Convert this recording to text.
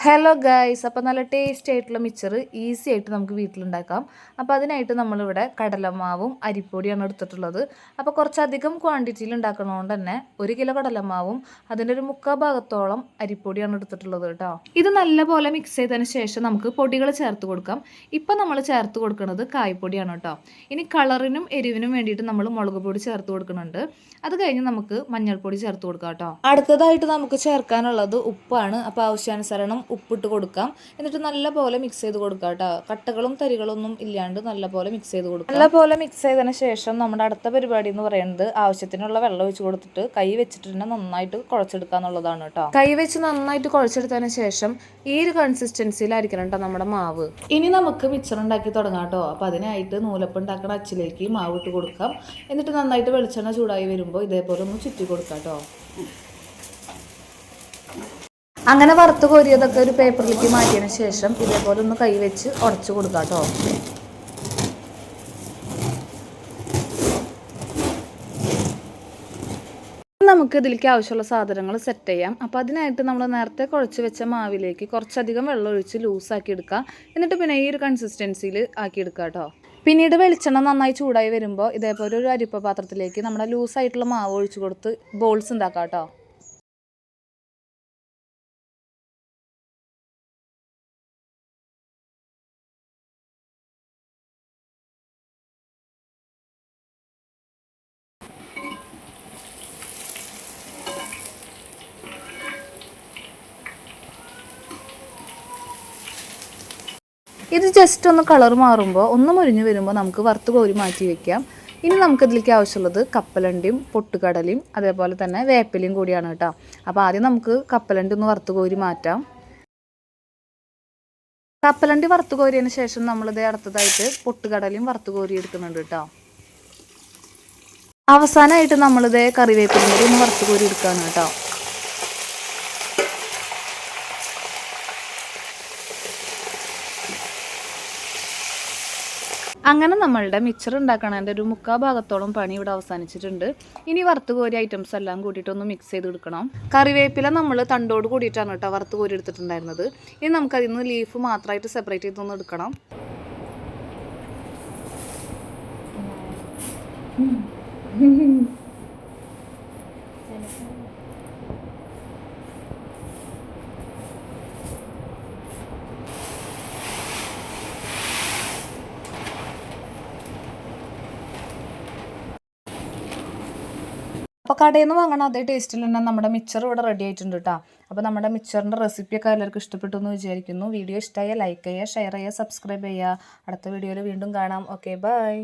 Hello guys, അപ്പോൾ നല്ല tasty ആയിട്ടുള്ള മിച്ചർ ഈസി ആയിട്ട് നമുക്ക് വീട്ടിലുണ്ടാക്കാം. അപ്പോൾ അതിനായിട്ട് നമ്മളിവിടെ കടലമാവും അരിപ്പൊടിയാണ് എടുത്തിട്ടുള്ളത്. അപ്പോൾ കുറച്ചധികം ക്വാണ്ടിറ്റിയിൽ ഉണ്ടാക്കുന്നതുകൊണ്ട് തന്നെ 1 കിലോ കടലമാവും അതിൻ്റെ ഒരു 3/4 ഭാഗത്തോളം അരിപ്പൊടിയാണ് എടുത്തിട്ടുള്ളത് കേട്ടോ. ഇത് നല്ലപോലെ മിക്സ് ചെയ്തതിന് ശേഷം നമുക്ക് പൊടികൾ ചേർത്ത് കൊടുക്കാം. ഇപ്പം നമ്മൾ ചേർത്ത് കൊടുക്കുന്നത് കായ്പ്പൊടിയാണ് കേട്ടോ. ഇനി കളറിനും എരിവിനും വേണ്ടിയിട്ട് നമ്മൾ മുളക് പൊടി ചേർത്ത് കൊടുക്കുന്നുണ്ട്. അത് കഴിഞ്ഞ് നമുക്ക് മഞ്ഞൾപ്പൊടി ചേർത്ത് കൊടുക്കാം കേട്ടോ. അടുത്തതായിട്ട് നമുക്ക് ചേർക്കാനുള്ളത് ഉപ്പാണ്. അപ്പോൾ ആവശ്യാനുസരണം ഉപ്പിട്ട് കൊടുക്കാം. എന്നിട്ട് നല്ലപോലെ മിക്സ് ചെയ്ത് കൊടുക്കാം കേട്ടോ. കട്ടകളും തരികളൊന്നും ഇല്ലാണ്ട് നല്ലപോലെ മിക്സ് ചെയ്ത് കൊടുക്കാം. നല്ലപോലെ മിക്സ് ചെയ്തതിന് ശേഷം നമ്മുടെ അടുത്ത പരിപാടി എന്ന് പറയുന്നത് ആവശ്യത്തിനുള്ള വെള്ളം ഒഴിച്ച് കൊടുത്തിട്ട് കൈ വെച്ചിട്ട് തന്നെ നന്നായിട്ട് കുഴച്ചെടുക്കുക എന്നുള്ളതാണ് കേട്ടോ. കൈ വെച്ച് നന്നായിട്ട് കുഴച്ചെടുത്തതിന് ശേഷം ഈ ഒരു കൺസിസ്റ്റൻസിയിലായിരിക്കണം കേട്ടോ നമ്മുടെ മാവ്. ഇനി നമുക്ക് മിച്ചർ ഉണ്ടാക്കി തുടങ്ങാം കേട്ടോ. അപ്പോൾ അതിനായിട്ട് നൂലപ്പം ഉണ്ടാക്കുന്ന അച്ചിലേക്ക് മാവ് ഇട്ട് കൊടുക്കാം. എന്നിട്ട് നന്നായിട്ട് വെളിച്ചെണ്ണ ചൂടായി വരുമ്പോൾ ഇതേപോലെ ഒന്ന് ചുറ്റി കൊടുക്കാം കേട്ടോ. അങ്ങനെ വറുത്ത് കോരിയതൊക്കെ ഒരു പേപ്പറിലേക്ക് മാറ്റിയതിന് ശേഷം ഇതേപോലെ ഒന്ന് കൈ വെച്ച് ഉടച്ചു കൊടുക്കാം കേട്ടോ. നമുക്ക് ഇതിലേക്ക് ആവശ്യമുള്ള സാധനങ്ങൾ സെറ്റ് ചെയ്യാം. അപ്പോൾ അതിനായിട്ട് നമ്മൾ നേരത്തെ കുഴച്ച് വെച്ച മാവിലേക്ക് കുറച്ചധികം വെള്ളം ഒഴിച്ച് ലൂസാക്കി എടുക്കുക. എന്നിട്ട് പിന്നെ ഈ ഒരു കൺസിസ്റ്റൻസിയിൽ ആക്കി എടുക്കുക കേട്ടോ. പിന്നീട് വെളിച്ചെണ്ണ നന്നായി ചൂടായി വരുമ്പോൾ ഇതേപോലെ ഒരു അരിപ്പ പാത്രത്തിലേക്ക് നമ്മുടെ ലൂസായിട്ടുള്ള മാവ് ഒഴിച്ച് കൊടുത്ത് ബോൾസ് ഉണ്ടാക്കാം കേട്ടോ. ഇത് ജസ്റ്റ് ഒന്ന് കളർ മാറുമ്പോൾ ഒന്ന് മുരിഞ്ഞ് വരുമ്പോൾ നമുക്ക് വറുത്ത് കോരി മാറ്റി വയ്ക്കാം. ഇനി നമുക്കിതിലേക്ക് ആവശ്യമുള്ളത് കപ്പലണ്ടിയും പൊട്ടുകടലയും അതേപോലെ തന്നെ വേപ്പിലയും കൂടിയാണ് കേട്ടോ. അപ്പോൾ ആദ്യം നമുക്ക് കപ്പലണ്ടി ഒന്ന് വറുത്ത് കോരി മാറ്റാം. കപ്പലണ്ടി വറുത്ത് കോരിയതിന് ശേഷം നമ്മളിത് അടുത്തതായിട്ട് പൊട്ടുകടലയും വറുത്ത് കോരി എടുക്കുന്നുണ്ട് കേട്ടോ. അവസാനമായിട്ട് നമ്മളിത് കറിവേപ്പിലയും കൂടി ഒന്ന് വറുത്ത് കോരി എടുക്കുകയാണ് കേട്ടോ. അങ്ങനെ നമ്മളുടെ മിച്ചർ ഉണ്ടാക്കണതിൻ്റെ ഒരു 3/4 ഭാഗത്തോളം പണി ഇവിടെ അവസാനിച്ചിട്ടുണ്ട്. ഇനി വറുത്ത് കോരി ഐറ്റംസ് എല്ലാം കൂട്ടിയിട്ടൊന്ന് മിക്സ് ചെയ്ത് എടുക്കണം. കറിവേപ്പില നമ്മൾ തണ്ടോട് കൂടിയിട്ടാണ് കേട്ടോ വറുത്ത് കോരി എടുത്തിട്ടുണ്ടായിരുന്നത്. ഇനി നമുക്കതിൽ നിന്ന് ലീഫ് മാത്രമായിട്ട് സെപ്പറേറ്റ് ചെയ്തൊന്ന് എടുക്കണം. അപ്പോൾ കടയിൽ നിന്ന് വാങ്ങണം അതേ ടേസ്റ്റിൽ തന്നെ നമ്മുടെ മിച്ചർ ഇവിടെ റെഡി ആയിട്ടുണ്ട് കേട്ടോ. അപ്പോൾ നമ്മുടെ മിച്ചറിൻ്റെ റെസിപ്പിയൊക്കെ എല്ലാവർക്കും ഇഷ്ടപ്പെട്ടു എന്ന് വിചാരിക്കുന്നു. വീഡിയോ ഇഷ്ടമായ ലൈക്ക് ചെയ്യുക, ഷെയർ ചെയ്യുക, സബ്സ്ക്രൈബ് ചെയ്യുക. അടുത്ത വീഡിയോയിൽ വീണ്ടും കാണാം. Okay, by.